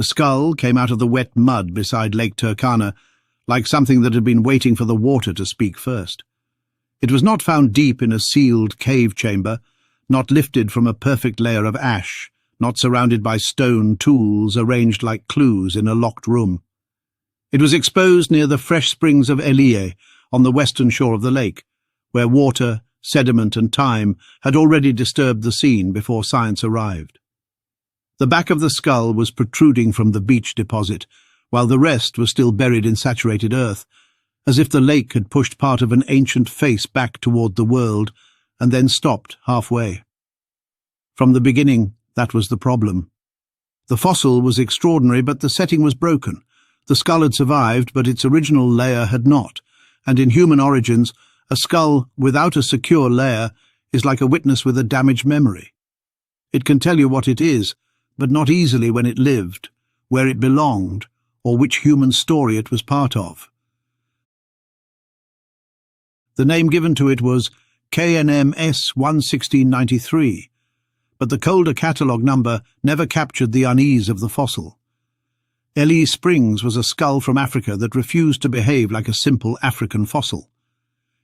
The skull came out of the wet mud beside Lake Turkana, like something that had been waiting for the water to speak first. It was not found deep in a sealed cave chamber, not lifted from a perfect layer of ash, not surrounded by stone tools arranged like clues in a locked room. It was exposed near the fresh springs of Eliye, on the western shore of the lake, where water, sediment and time had already disturbed the scene before science arrived. The back of the skull was protruding from the beach deposit, while the rest was still buried in saturated earth, as if the lake had pushed part of an ancient face back toward the world and then stopped halfway. From the beginning, that was the problem. The fossil was extraordinary, but the setting was broken. The skull had survived, but its original layer had not, and in human origins, a skull without a secure layer is like a witness with a damaged memory. It can tell you what it is, but not easily when it lived, where it belonged, or which human story it was part of. The name given to it was KNMS 11693, but the colder catalogue number never captured the unease of the fossil. Eliye Springs was a skull from Africa that refused to behave like a simple African fossil.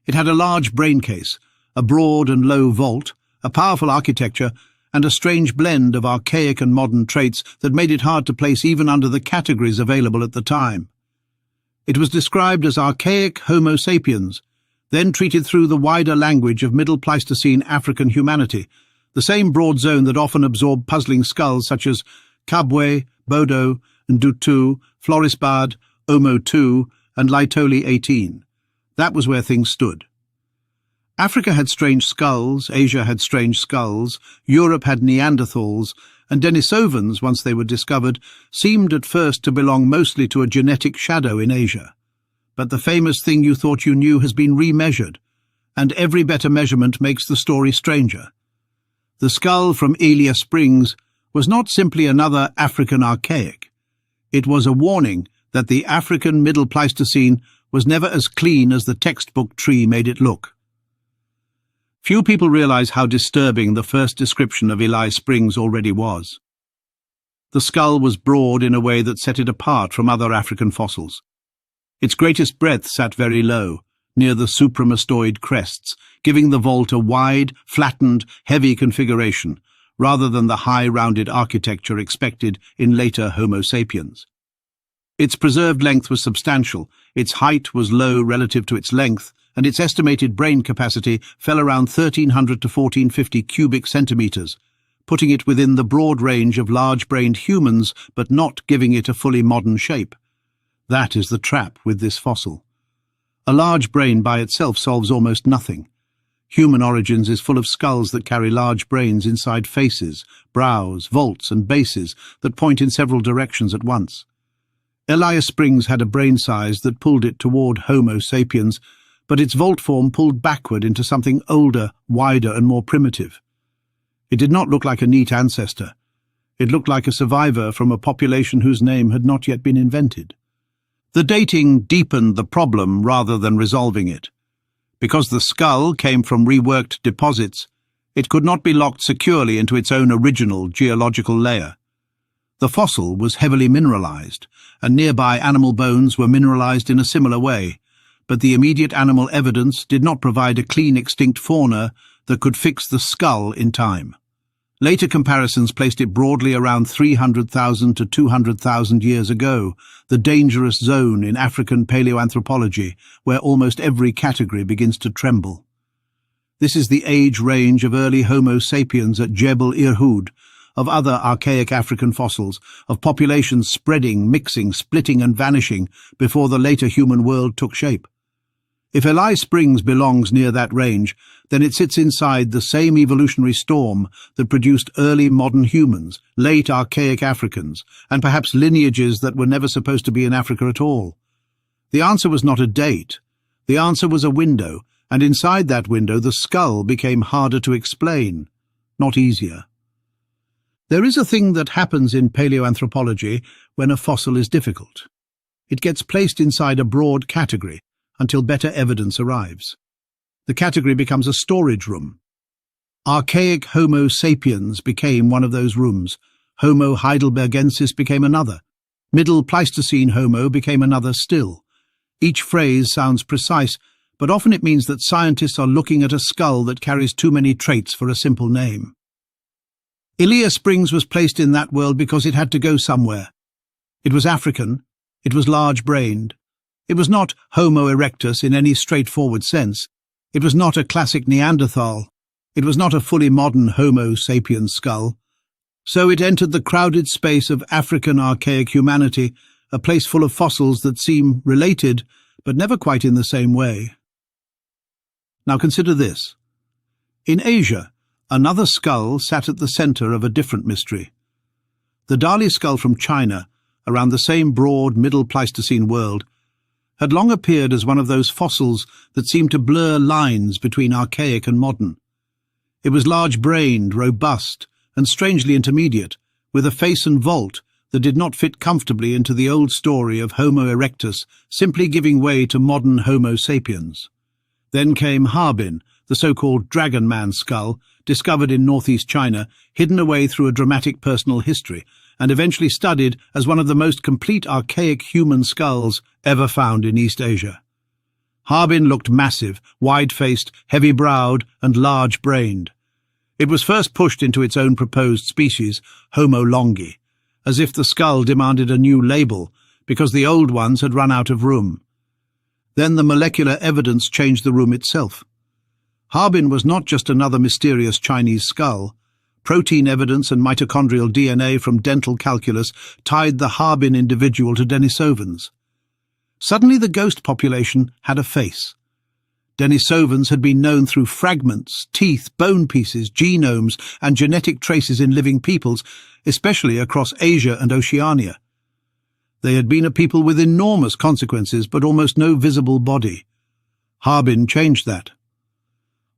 It had a large brain case, a broad and low vault, a powerful architecture, and a strange blend of archaic and modern traits that made it hard to place even under the categories available at the time. It was described as archaic Homo sapiens, then treated through the wider language of Middle Pleistocene African humanity, the same broad zone that often absorbed puzzling skulls such as Kabwe, Bodo, Ndutu, Florisbad, Omo II, and Laetoli 18. That was where things stood. Africa had strange skulls, Asia had strange skulls, Europe had Neanderthals, and Denisovans, once they were discovered, seemed at first to belong mostly to a genetic shadow in Asia. But the famous thing you thought you knew has been remeasured, and every better measurement makes the story stranger. The skull from Eliye Springs was not simply another African archaic. It was a warning that the African Middle Pleistocene was never as clean as the textbook tree made it look. Few people realize how disturbing the first description of Eliye Springs already was. The skull was broad in a way that set it apart from other African fossils. Its greatest breadth sat very low, near the supramastoid crests, giving the vault a wide, flattened, heavy configuration, rather than the high, rounded architecture expected in later Homo sapiens. Its preserved length was substantial, its height was low relative to its length, and its estimated brain capacity fell around 1,300 to 1,450 cubic centimeters, putting it within the broad range of large-brained humans, but not giving it a fully modern shape. That is the trap with this fossil. A large brain by itself solves almost nothing. Human origins is full of skulls that carry large brains inside faces, brows, vaults, and bases that point in several directions at once. Eliye Springs had a brain size that pulled it toward Homo sapiens, but its vault form pulled backward into something older, wider, and more primitive. It did not look like a neat ancestor. It looked like a survivor from a population whose name had not yet been invented. The dating deepened the problem rather than resolving it. Because the skull came from reworked deposits, it could not be locked securely into its own original geological layer. The fossil was heavily mineralized, and nearby animal bones were mineralized in a similar way, but the immediate animal evidence did not provide a clean extinct fauna that could fix the skull in time. Later comparisons placed it broadly around 300,000 to 200,000 years ago, the dangerous zone in African paleoanthropology, where almost every category begins to tremble. This is the age range of early Homo sapiens at Jebel Irhoud, of other archaic African fossils, of populations spreading, mixing, splitting and vanishing before the later human world took shape. If Eliye Springs belongs near that range, then it sits inside the same evolutionary storm that produced early modern humans, late archaic Africans, and perhaps lineages that were never supposed to be in Africa at all. The answer was not a date. The answer was a window, and inside that window the skull became harder to explain, not easier. There is a thing that happens in paleoanthropology when a fossil is difficult. It gets placed inside a broad category until better evidence arrives. The category becomes a storage room. Archaic Homo sapiens became one of those rooms, Homo heidelbergensis became another. Middle Pleistocene Homo became another still. Each phrase sounds precise, but often it means that scientists are looking at a skull that carries too many traits for a simple name. Eliye Springs was placed in that world because it had to go somewhere. It was African. It was large-brained. It was not Homo erectus in any straightforward sense. It was not a classic Neanderthal. It was not a fully modern Homo sapiens skull. So it entered the crowded space of African archaic humanity, a place full of fossils that seem related, but never quite in the same way. Now consider this. In Asia, another skull sat at the center of a different mystery. The Dali skull from China, around the same broad Middle Pleistocene world, had long appeared as one of those fossils that seemed to blur lines between archaic and modern. It was large-brained, robust, and strangely intermediate, with a face and vault that did not fit comfortably into the old story of Homo erectus simply giving way to modern Homo sapiens. Then came Harbin, the so-called Dragon Man skull, discovered in northeast China, hidden away through a dramatic personal history, and eventually studied as one of the most complete archaic human skulls ever found in East Asia. Harbin looked massive, wide-faced, heavy-browed, and large-brained. It was first pushed into its own proposed species, Homo longi, as if the skull demanded a new label, because the old ones had run out of room. Then the molecular evidence changed the room itself. Harbin was not just another mysterious Chinese skull. Protein evidence and mitochondrial DNA from dental calculus tied the Harbin individual to Denisovans. Suddenly the ghost population had a face. Denisovans had been known through fragments, teeth, bone pieces, genomes, and genetic traces in living peoples, especially across Asia and Oceania. They had been a people with enormous consequences but almost no visible body. Harbin changed that.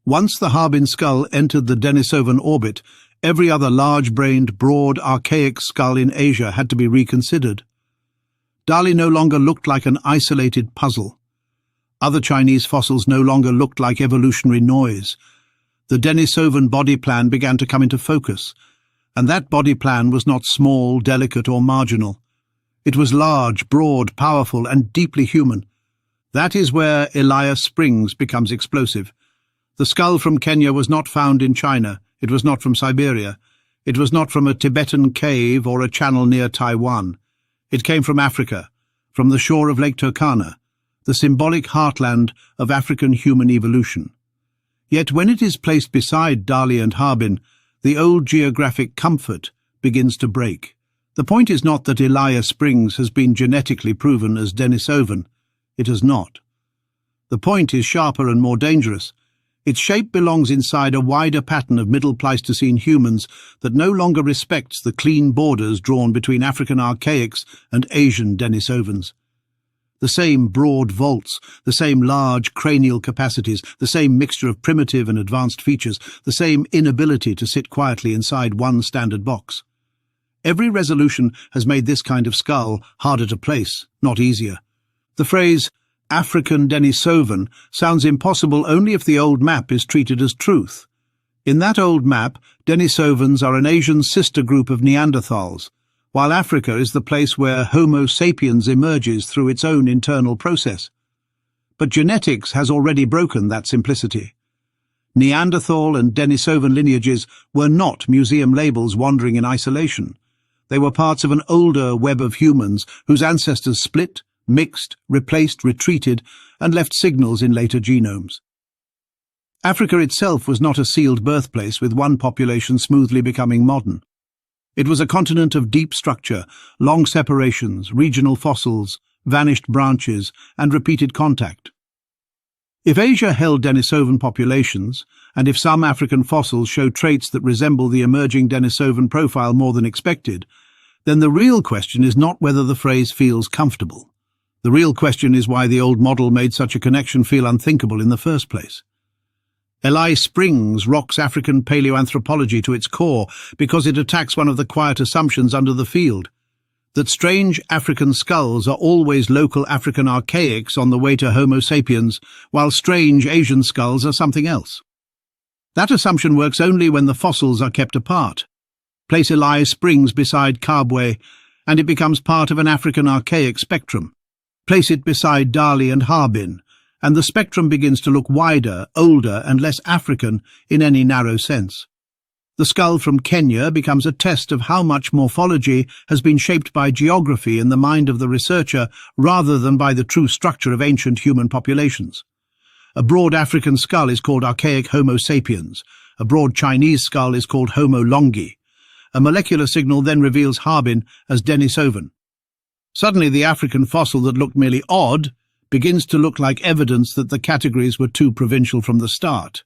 Once the Harbin skull entered the Denisovan orbit, every other large-brained, broad, archaic skull in Asia had to be reconsidered. Dali no longer looked like an isolated puzzle. Other Chinese fossils no longer looked like evolutionary noise. The Denisovan body plan began to come into focus, and that body plan was not small, delicate, or marginal. It was large, broad, powerful, and deeply human. That is where Eliye Springs becomes explosive. The skull from Kenya was not found in China. It was not from Siberia. It was not from a Tibetan cave or a channel near Taiwan. It came from Africa, from the shore of Lake Turkana, the symbolic heartland of African human evolution. Yet when it is placed beside Dali and Harbin, the old geographic comfort begins to break. The point is not that Eliye Springs has been genetically proven as Denisovan. It has not. The point is sharper and more dangerous. Its shape belongs inside a wider pattern of Middle Pleistocene humans that no longer respects the clean borders drawn between African archaics and Asian Denisovans. The same broad vaults, the same large cranial capacities, the same mixture of primitive and advanced features, the same inability to sit quietly inside one standard box. Every resolution has made this kind of skull harder to place, not easier. The phrase African Denisovan sounds impossible only if the old map is treated as truth. In that old map, Denisovans are an Asian sister group of Neanderthals, while Africa is the place where Homo sapiens emerges through its own internal process. But genetics has already broken that simplicity. Neanderthal and Denisovan lineages were not museum labels wandering in isolation. They were parts of an older web of humans whose ancestors split, mixed, replaced, retreated, and left signals in later genomes. Africa itself was not a sealed birthplace with one population smoothly becoming modern. It was a continent of deep structure, long separations, regional fossils, vanished branches, and repeated contact. If Asia held Denisovan populations, and if some African fossils show traits that resemble the emerging Denisovan profile more than expected, then the real question is not whether the phrase feels comfortable. The real question is why the old model made such a connection feel unthinkable in the first place. Eliye Springs rocks African paleoanthropology to its core because it attacks one of the quiet assumptions under the field, that strange African skulls are always local African archaics on the way to Homo sapiens, while strange Asian skulls are something else. That assumption works only when the fossils are kept apart. Place Eliye Springs beside Kabwe, and it becomes part of an African archaic spectrum. Place it beside Dali and Harbin, and the spectrum begins to look wider, older, and less African in any narrow sense. The skull from Kenya becomes a test of how much morphology has been shaped by geography in the mind of the researcher rather than by the true structure of ancient human populations. A broad African skull is called archaic Homo sapiens. A broad Chinese skull is called Homo longi. A molecular signal then reveals Harbin as Denisovan. Suddenly the African fossil that looked merely odd begins to look like evidence that the categories were too provincial from the start.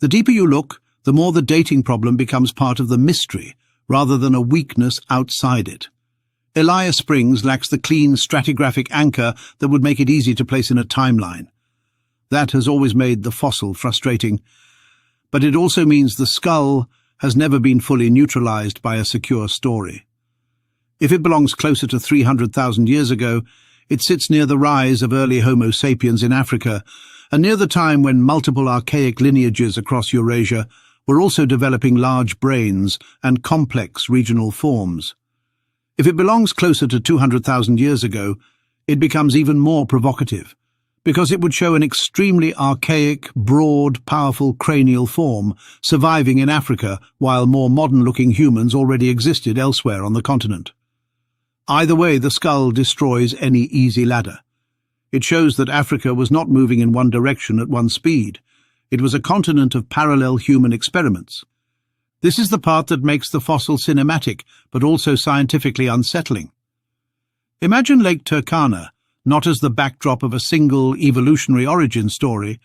The deeper you look, the more the dating problem becomes part of the mystery rather than a weakness outside it. Eliye Springs lacks the clean stratigraphic anchor that would make it easy to place in a timeline. That has always made the fossil frustrating, but it also means the skull has never been fully neutralized by a secure story. If it belongs closer to 300,000 years ago, it sits near the rise of early Homo sapiens in Africa, and near the time when multiple archaic lineages across Eurasia were also developing large brains and complex regional forms. If it belongs closer to 200,000 years ago, it becomes even more provocative, because it would show an extremely archaic, broad, powerful cranial form surviving in Africa while more modern-looking humans already existed elsewhere on the continent. Either way, the skull destroys any easy ladder. It shows that Africa was not moving in one direction at one speed. It was a continent of parallel human experiments. This is the part that makes the fossil cinematic, but also scientifically unsettling. Imagine Lake Turkana, not as the backdrop of a single evolutionary origin story,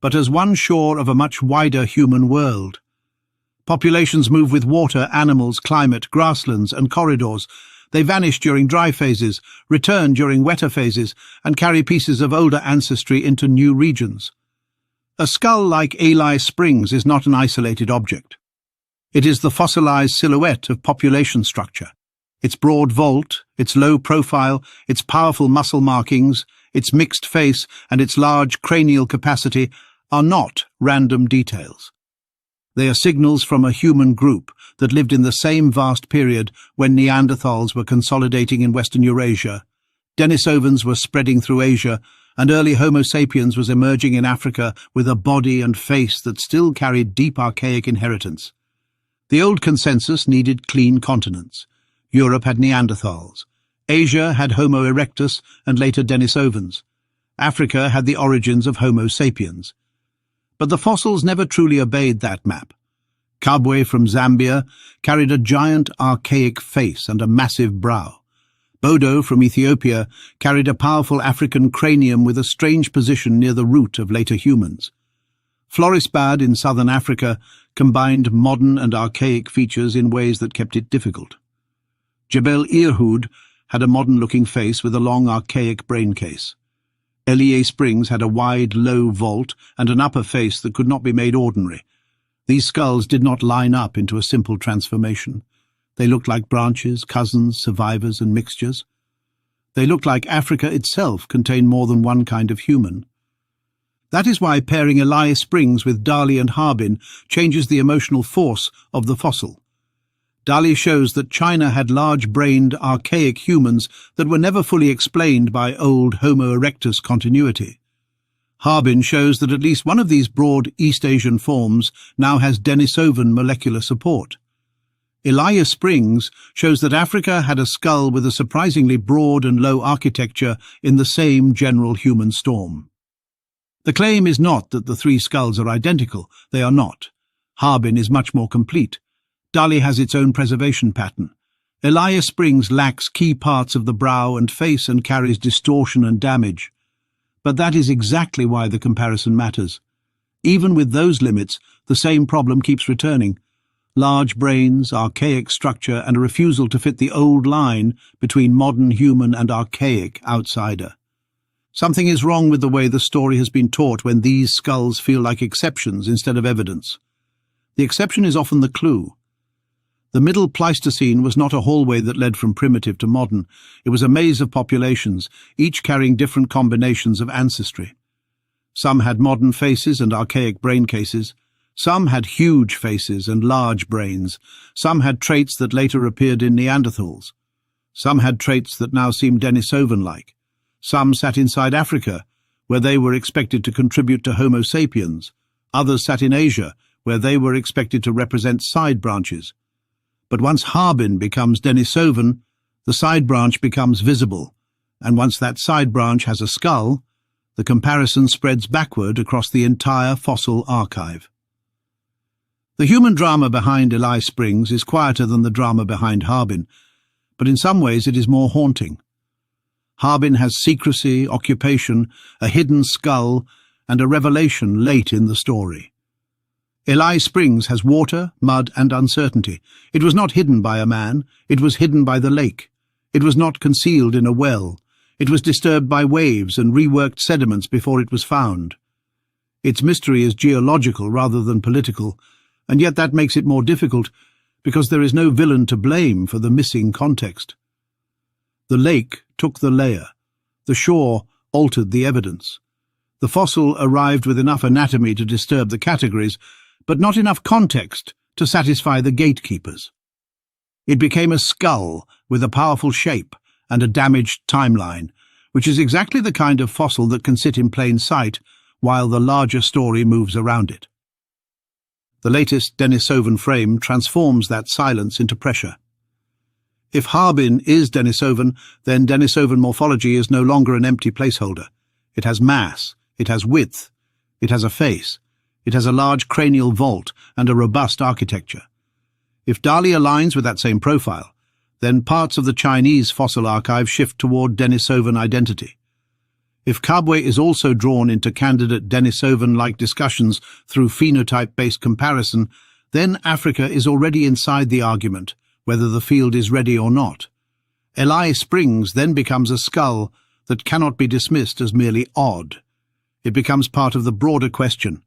but as one shore of a much wider human world. Populations move with water, animals, climate, grasslands, and corridors. They vanish during dry phases, return during wetter phases, and carry pieces of older ancestry into new regions. A skull like Eliye Springs is not an isolated object. It is the fossilized silhouette of population structure. Its broad vault, its low profile, its powerful muscle markings, its mixed face, and its large cranial capacity are not random details. They are signals from a human group that lived in the same vast period when Neanderthals were consolidating in Western Eurasia, Denisovans were spreading through Asia, and early Homo sapiens was emerging in Africa with a body and face that still carried deep archaic inheritance. The old consensus needed clean continents. Europe had Neanderthals. Asia had Homo erectus and later Denisovans. Africa had the origins of Homo sapiens. But the fossils never truly obeyed that map. Kabwe from Zambia carried a giant archaic face and a massive brow. Bodo from Ethiopia carried a powerful African cranium with a strange position near the root of later humans. Florisbad in southern Africa combined modern and archaic features in ways that kept it difficult. Jebel Irhoud had a modern-looking face with a long archaic brain case. Eliye Springs had a wide, low vault and an upper face that could not be made ordinary. These skulls did not line up into a simple transformation. They looked like branches, cousins, survivors, and mixtures. They looked like Africa itself contained more than one kind of human. That is why pairing Eliye Springs with Dali and Harbin changes the emotional force of the fossil. Dali shows that China had large-brained, archaic humans that were never fully explained by old Homo erectus continuity. Harbin shows that at least one of these broad East Asian forms now has Denisovan molecular support. Eliye Springs shows that Africa had a skull with a surprisingly broad and low architecture in the same general human storm. The claim is not that the three skulls are identical. They are not. Harbin is much more complete. Dali has its own preservation pattern. Eliye Springs lacks key parts of the brow and face and carries distortion and damage. But that is exactly why the comparison matters. Even with those limits, the same problem keeps returning. Large brains, archaic structure, and a refusal to fit the old line between modern human and archaic outsider. Something is wrong with the way the story has been taught when these skulls feel like exceptions instead of evidence. The exception is often the clue. The Middle Pleistocene was not a hallway that led from primitive to modern. It was a maze of populations, each carrying different combinations of ancestry. Some had modern faces and archaic brain cases. Some had huge faces and large brains. Some had traits that later appeared in Neanderthals. Some had traits that now seem Denisovan-like. Some sat inside Africa, where they were expected to contribute to Homo sapiens. Others sat in Asia, where they were expected to represent side branches. But once Harbin becomes Denisovan, the side branch becomes visible, and once that side branch has a skull, the comparison spreads backward across the entire fossil archive. The human drama behind Eliye Springs is quieter than the drama behind Harbin, but in some ways it is more haunting. Harbin has secrecy, occupation, a hidden skull, and a revelation late in the story. Eliye Springs has water, mud, and uncertainty. It was not hidden by a man, it was hidden by the lake. It was not concealed in a well. It was disturbed by waves and reworked sediments before it was found. Its mystery is geological rather than political, and yet that makes it more difficult because there is no villain to blame for the missing context. The lake took the layer. The shore altered the evidence. The fossil arrived with enough anatomy to disturb the categories, but not enough context to satisfy the gatekeepers. It became a skull with a powerful shape and a damaged timeline, which is exactly the kind of fossil that can sit in plain sight while the larger story moves around it. The latest Denisovan frame transforms that silence into pressure. If Harbin is Denisovan, then Denisovan morphology is no longer an empty placeholder. It has mass, it has width, it has a face, it has a large cranial vault and a robust architecture. If Dali aligns with that same profile, then parts of the Chinese fossil archive shift toward Denisovan identity. If Kabwe is also drawn into candidate Denisovan-like discussions through phenotype-based comparison, then Africa is already inside the argument, whether the field is ready or not. Eliye Springs then becomes a skull that cannot be dismissed as merely odd. It becomes part of the broader question.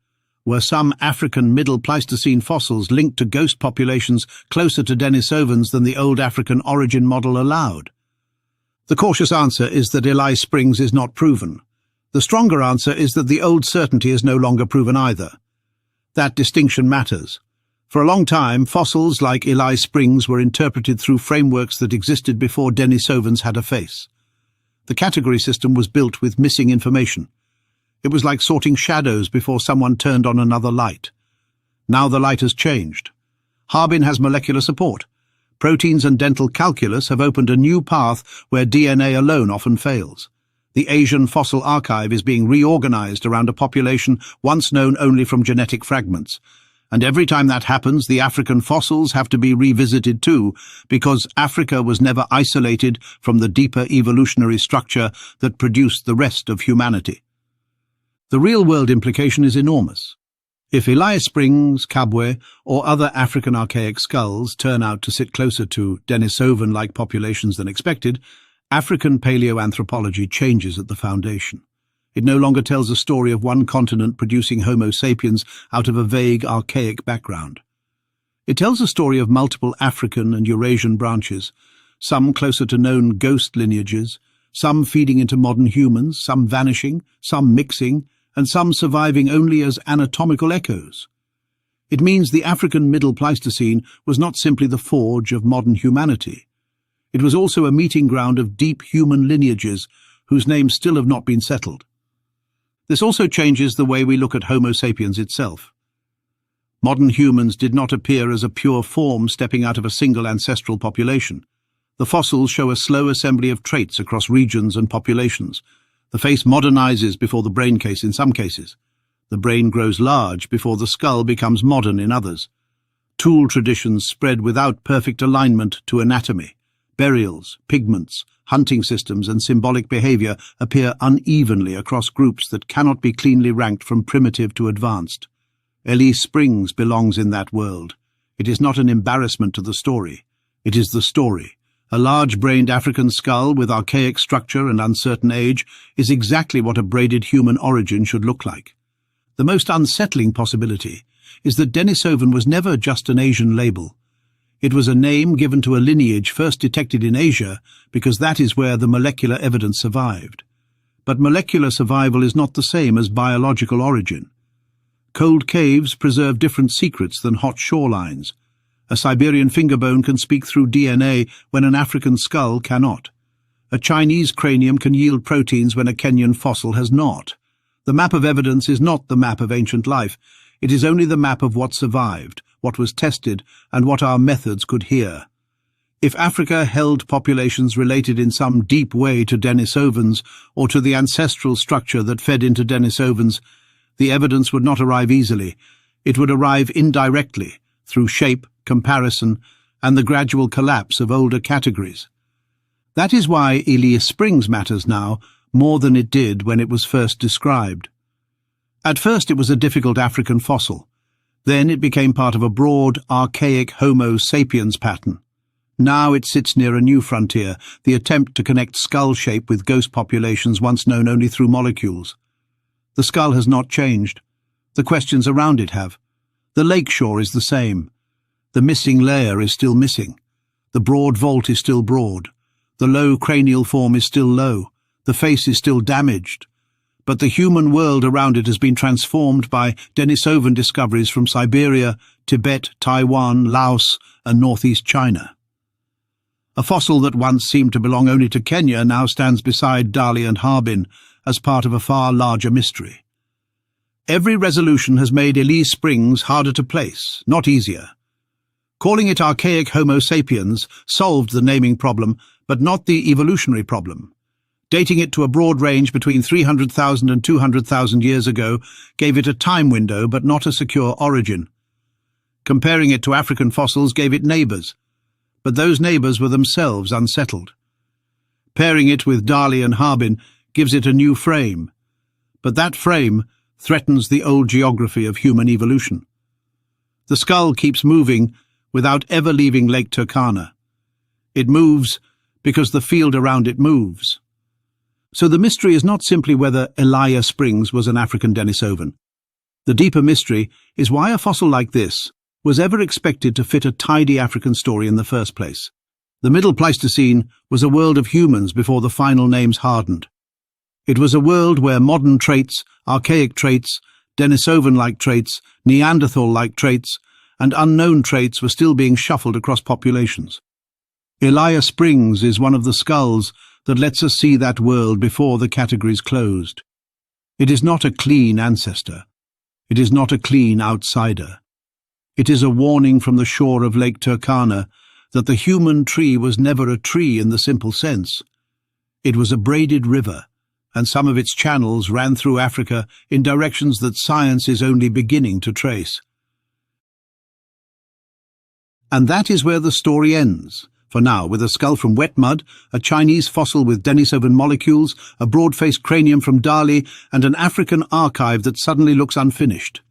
Were some African Middle Pleistocene fossils linked to ghost populations closer to Denisovans than the old African origin model allowed? The cautious answer is that Eliye Springs is not proven. The stronger answer is that the old certainty is no longer proven either. That distinction matters. For a long time, fossils like Eliye Springs were interpreted through frameworks that existed before Denisovans had a face. The category system was built with missing information. It was like sorting shadows before someone turned on another light. Now the light has changed. Harbin has molecular support. Proteins and dental calculus have opened a new path where DNA alone often fails. The Asian fossil archive is being reorganized around a population once known only from genetic fragments. And every time that happens, the African fossils have to be revisited too, because Africa was never isolated from the deeper evolutionary structure that produced the rest of humanity. The real-world implication is enormous. If Eliye Springs, Kabwe, or other African archaic skulls turn out to sit closer to Denisovan-like populations than expected, African paleoanthropology changes at the foundation. It no longer tells a story of one continent producing Homo sapiens out of a vague archaic background. It tells a story of multiple African and Eurasian branches, some closer to known ghost lineages, some feeding into modern humans, some vanishing, some mixing, and some surviving only as anatomical echoes. It means the African Middle Pleistocene was not simply the forge of modern humanity. It was also a meeting ground of deep human lineages whose names still have not been settled. This also changes the way we look at Homo sapiens itself. Modern humans did not appear as a pure form stepping out of a single ancestral population. The fossils show a slow assembly of traits across regions and populations. The face modernizes before the brain case in some cases. The brain grows large before the skull becomes modern in others. Tool traditions spread without perfect alignment to anatomy. Burials, pigments, hunting systems, and symbolic behavior appear unevenly across groups that cannot be cleanly ranked from primitive to advanced. Eliye Springs belongs in that world. It is not an embarrassment to the story. It is the story. A large-brained African skull with archaic structure and uncertain age is exactly what a braided human origin should look like. The most unsettling possibility is that Denisovan was never just an Asian label. It was a name given to a lineage first detected in Asia because that is where the molecular evidence survived. But molecular survival is not the same as biological origin. Cold caves preserve different secrets than hot shorelines. A Siberian fingerbone can speak through DNA when an African skull cannot. A Chinese cranium can yield proteins when a Kenyan fossil has not. The map of evidence is not the map of ancient life. It is only the map of what survived, what was tested, and what our methods could hear. If Africa held populations related in some deep way to Denisovans or to the ancestral structure that fed into Denisovans, the evidence would not arrive easily. It would arrive indirectly, through shape, comparison, and the gradual collapse of older categories. That is why Eliye Springs matters now more than it did when it was first described. At first it was a difficult African fossil. Then it became part of a broad, archaic Homo sapiens pattern. Now it sits near a new frontier, the attempt to connect skull shape with ghost populations once known only through molecules. The skull has not changed. The questions around it have. The lakeshore is the same. The missing layer is still missing. The broad vault is still broad. The low cranial form is still low. The face is still damaged. But the human world around it has been transformed by Denisovan discoveries from Siberia, Tibet, Taiwan, Laos, and northeast China. A fossil that once seemed to belong only to Kenya now stands beside Dali and Harbin as part of a far larger mystery. Every resolution has made Eliye Springs harder to place, not easier. Calling it archaic Homo sapiens solved the naming problem, but not the evolutionary problem. Dating it to a broad range between 300,000 and 200,000 years ago gave it a time window, but not a secure origin. Comparing it to African fossils gave it neighbours, but those neighbours were themselves unsettled. Pairing it with Dali and Harbin gives it a new frame, but that frame threatens the old geography of human evolution. The skull keeps moving without ever leaving Lake Turkana. It moves because the field around it moves. So the mystery is not simply whether Eliye Springs was an African Denisovan. The deeper mystery is why a fossil like this was ever expected to fit a tidy African story in the first place. The Middle Pleistocene was a world of humans before the final names hardened. It was a world where modern traits, archaic traits, Denisovan-like traits, Neanderthal-like traits, and unknown traits were still being shuffled across populations. Eliye Springs is one of the skulls that lets us see that world before the categories closed. It is not a clean ancestor. It is not a clean outsider. It is a warning from the shore of Lake Turkana that the human tree was never a tree in the simple sense. It was a braided river, and some of its channels ran through Africa in directions that science is only beginning to trace. And that is where the story ends. For now, with a skull from wet mud, a Chinese fossil with Denisovan molecules, a broad-faced cranium from Dali, and an African archive that suddenly looks unfinished.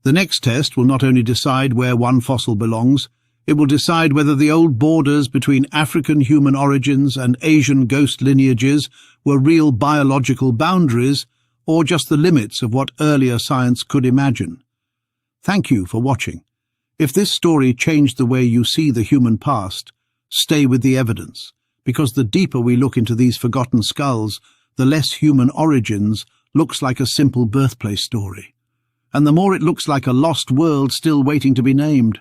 The next test will not only decide where one fossil belongs, it will decide whether the old borders between African human origins and Asian ghost lineages were real biological boundaries or just the limits of what earlier science could imagine. Thank you for watching. If this story changed the way you see the human past, stay with the evidence, because the deeper we look into these forgotten skulls, the less human origins looks like a simple birthplace story, and the more it looks like a lost world still waiting to be named.